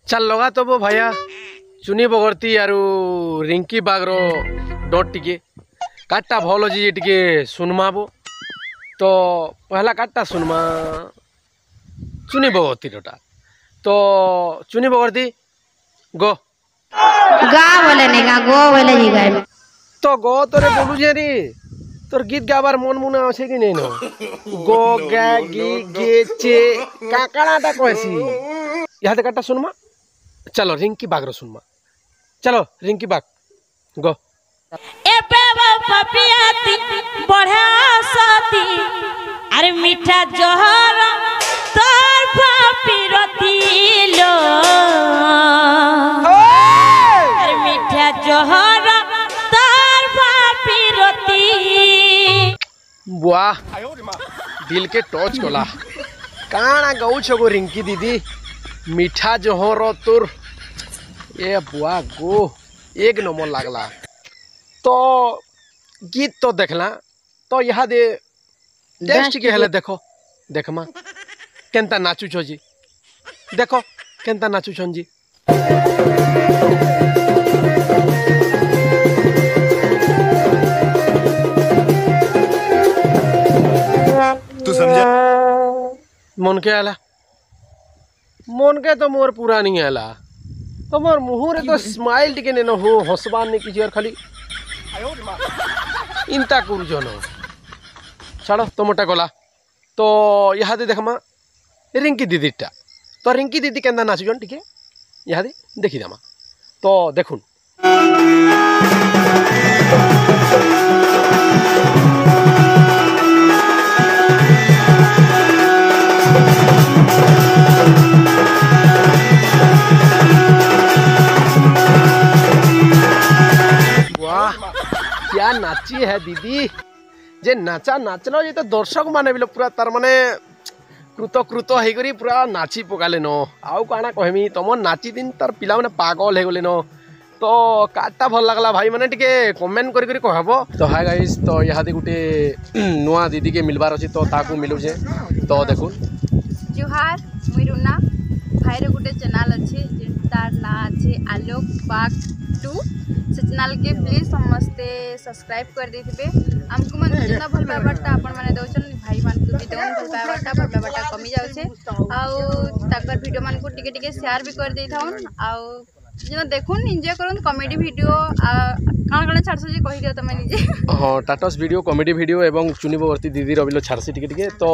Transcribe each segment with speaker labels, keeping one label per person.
Speaker 1: चल लगा तो वो भैया चुनी बगरती आरु रिंकी बागर डट टिके काटा भल जी टिके सुनमा बो तो पहला काटा सुनमा चुनी बगरती टा तो चुनी बगरती गो
Speaker 2: गा बोले नहीं गा गो बोले जी गाय
Speaker 1: तो गो तोरे बोलू जे रे तोर गीत गाबार मन मुना আছে कि नहीं न गो गा गी गे चे काकाटा कहसी यहाँ काटा सुनमा चलो रिंकी बागर सुनमा चलो रिंकी बाग गो
Speaker 3: ए बेबा पपियाती बढ़ा सती अरे मीठा जहर तोर पपिरती लो अरे मीठा जहर तोर पपिरती
Speaker 1: वाह दिल के टच कला काना गौ छगो रिंकी दीदी मीठा जहर तोर ए बुआ गो एक नंबर लागला तो गीत तो देखला तो यहाँ दे टेस्ट के हेले देखो देखमा केनता नाचू छो जी देखो केनता नाचू छन जी
Speaker 4: तू समझा
Speaker 1: मन के आला मन के तो मोर पूरा नहीं आला तो मोर मुहरे तो स्माइल टिके ने हो हसबान ने किसी और खाली इंता कुरजन छाड़ो तुमटा गला तो यहाँ दे देखमा रिंकी दीदीटा तो रिंकी दीदी केंदा नाचुजन टिके यहाँ दे देखी दामा तो देखुन वाह क्या नाची है दीदी जे नाचा नाचल ये तो दर्शक माने बिलो पूरा तार माने कृत कृत हे करी पूरा नाची पकाले न आउ काना कहमी तुम नाची दिन तार पिला माने पागल हे गले न तो काटा भल लागला भाई माने टिके कमेंट करी करी कहबो तो हाय गाइस तो यहाँ दे गुटे नुआ दीदी के मिलबार अछि तो ताकू मिलु जे तो देखु
Speaker 5: जुहार मुई रुना भाई रे गुटे चैनल अछि तार ना अछि आलोक बाग 2 से चैनल के प्लीज समस्ते सब्सक्राइब कर देथिबे हमको मन जितना भल पावटा अपन माने दउछन भाई मान को भी देउन भल पावटा भल पावटा कमी जाउछे आउ ताकर वीडियो मान को टिके टिके शेयर भी कर देथाउन आउ जेना देखुन एंजॉय करूँ कॉमेडी वीडियो कौन छाड़स जी कही दियो तमे निजे
Speaker 1: हाँ टाटस वीडियो कॉमेडी वीडियो एवं चुनी बगरती दीदी रबिलो छाड़सी टिके टिके तो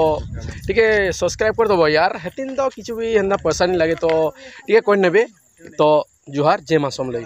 Speaker 1: टिके सब्सक्राइब कर दबो यार हेतिन तो किछु भी हेंदा पैसा नहीं लगे तो टिके कोन नेबे तो जुहार जय मां समले।